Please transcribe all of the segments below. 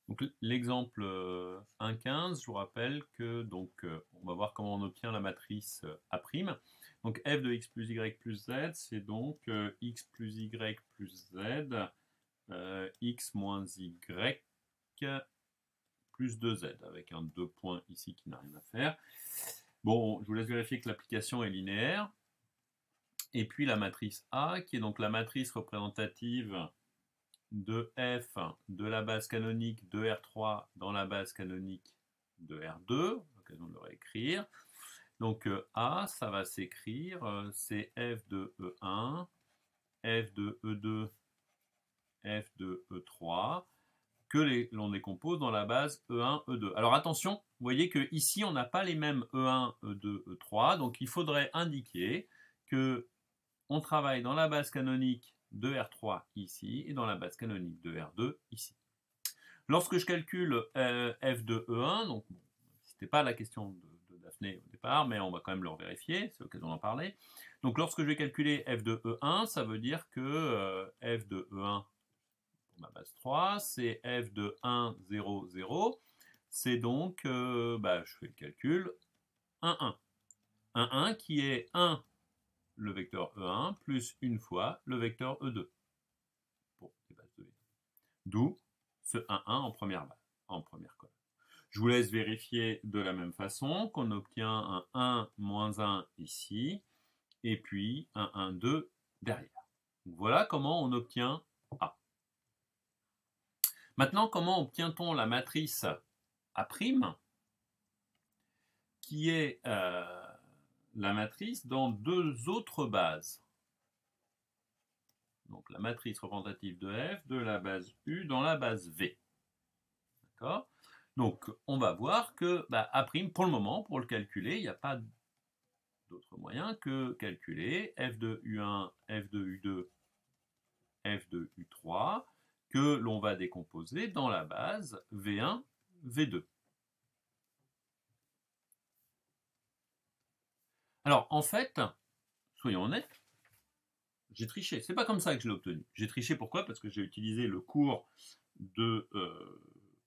Donc l'exemple 1,15, je vous rappelle que on va voir comment on obtient la matrice A'. Donc f de x plus y plus z, c'est donc x plus y plus z, x moins y plus 2z, avec un 2 points ici qui n'a rien à faire. Bon, je vous laisse vérifier que l'application est linéaire. Et puis la matrice A, qui est donc la matrice représentative de f de la base canonique de R3 dans la base canonique de R2, l'occasion de le réécrire. Donc A, ça va s'écrire, c'est f de E1, f de E2, f de E3, que l'on décompose dans la base E1, E2. Alors attention, vous voyez qu'ici, on n'a pas les mêmes E1, E2, E3, donc il faudrait indiquer que on travaille dans la base canonique de R3 ici et dans la base canonique de R2 ici. Lorsque je calcule f de E1, donc bon, c'était pas la question de Daphné au départ, mais on va quand même le vérifier, c'est l'occasion d'en parler. Donc lorsque je vais calculer f de E1, ça veut dire que f de E1 pour ma base 3, c'est f de 1, 0, 0. C'est donc, je fais le calcul, 1, 1. 1, 1 qui est 1 le vecteur E1 plus une fois le vecteur E2 pour les bases de V. D'où ce 1, 1 en première colonne. Je vous laisse vérifier de la même façon qu'on obtient un 1 moins 1 ici, et puis un 1, 2 derrière. Donc voilà comment on obtient A. Maintenant, comment obtient-on la matrice A', qui est la matrice dans deux autres bases? Donc la matrice représentative de f de la base U dans la base V. D'accord? Donc on va voir que A', pour le moment, pour le calculer, il n'y a pas d'autre moyen que calculer f de U1, f de U2, f de U3, que l'on va décomposer dans la base V1, V2. Alors en fait, soyons honnêtes, j'ai triché. C'est pas comme ça que je l'ai obtenu. J'ai triché pourquoi? Parce que j'ai utilisé le cours de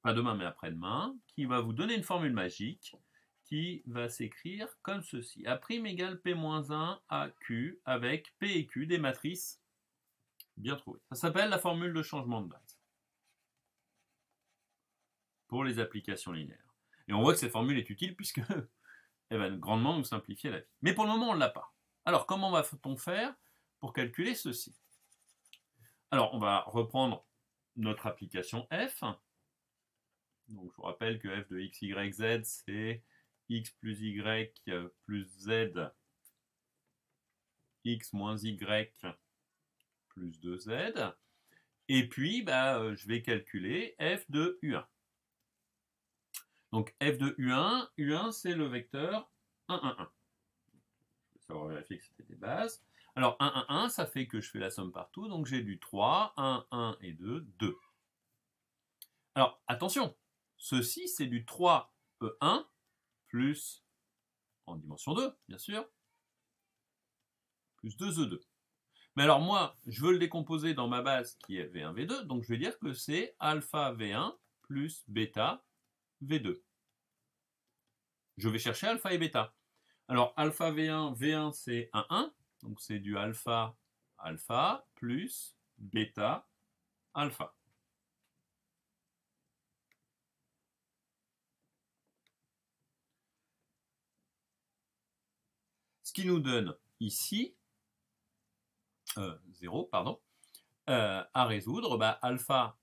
pas demain mais après-demain, qui va vous donner une formule magique qui va s'écrire comme ceci. A' égale P-1 AQ avec P et Q des matrices bien trouvées. Ça s'appelle la formule de changement de base pour les applications linéaires. Et on voit que cette formule est utile puisque elle va grandement nous simplifier la vie. Mais pour le moment, on ne l'a pas. Alors, comment va-t-on faire pour calculer ceci? Alors, on va reprendre notre application f. Donc, je vous rappelle que f de x, y, z, c'est x plus y plus z, x moins y plus 2z. Et puis, je vais calculer f de U1. Donc, f de U1, U1, c'est le vecteur 1, 1, 1. Je vais vérifier que c'était des bases. Alors, 1, 1, 1, ça fait que je fais la somme partout. Donc, j'ai du 3, 1, 1 et 2, 2. Alors, attention, ceci, c'est du 3E1 plus, en dimension 2, bien sûr, plus 2E2. Mais alors, moi, je veux le décomposer dans ma base qui est V1, V2. Donc, je vais dire que c'est alpha V1 plus bêta V2. Je vais chercher alpha et bêta. Alors, alpha V1, V1, c'est 1, 1. Donc, c'est du alpha, alpha, plus bêta, alpha. Ce qui nous donne ici, 0, pardon, à résoudre, alpha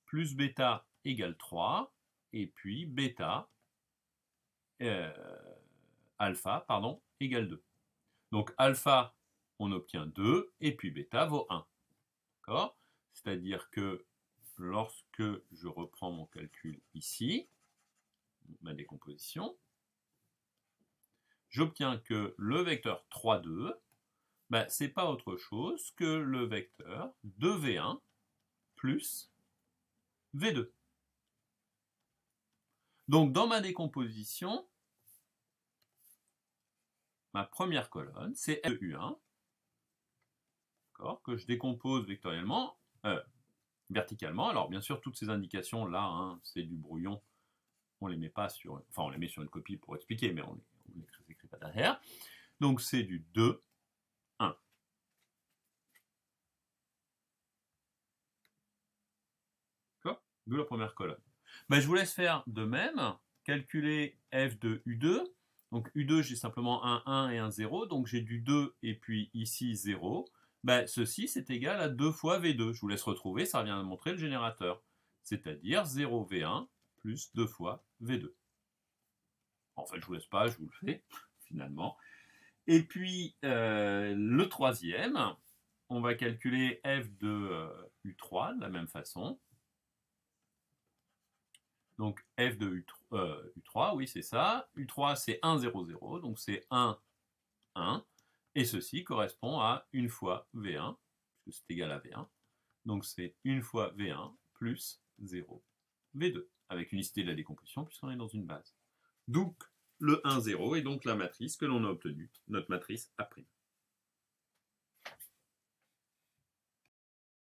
plus bêta égale 3, et puis bêta, alpha, pardon, égale 2. Donc alpha, on obtient 2, et puis bêta vaut 1. D'accord? C'est-à-dire que lorsque je reprends mon calcul ici, ma décomposition, j'obtiens que le vecteur 3, 2, c'est pas autre chose que le vecteur 2V1 plus V2. Donc dans ma décomposition, ma première colonne, c'est f de U1, que je décompose vectoriellement, verticalement. Alors bien sûr, toutes ces indications là, hein, c'est du brouillon. On les met pas sur, enfin on les met sur une copie pour expliquer, mais on les écrit pas derrière. Donc c'est du 2, 1. D'accord? D'où la première colonne. Ben, je vous laisse faire de même. Calculer f de U2. Donc U2, j'ai simplement un 1 et un 0. Donc j'ai du 2 et puis ici 0. Ben, ceci, c'est égal à 2 fois V2. Je vous laisse retrouver, ça vient de montrer le générateur. C'est-à-dire 0 V1 plus 2 fois V2. En fait, je vous laisse pas, je vous le fais, finalement. Et puis, le troisième, on va calculer f de U3 de la même façon. Donc f de U3, oui, c'est ça. U3, c'est 1, 0, 0, donc c'est 1, 1. Et ceci correspond à 1 fois V1, puisque c'est égal à V1. Donc c'est 1 fois V1 plus 0, V2, avec unicité de la décomposition, puisqu'on est dans une base. Donc, le 1, 0 est donc la matrice que l'on a obtenue, notre matrice A'.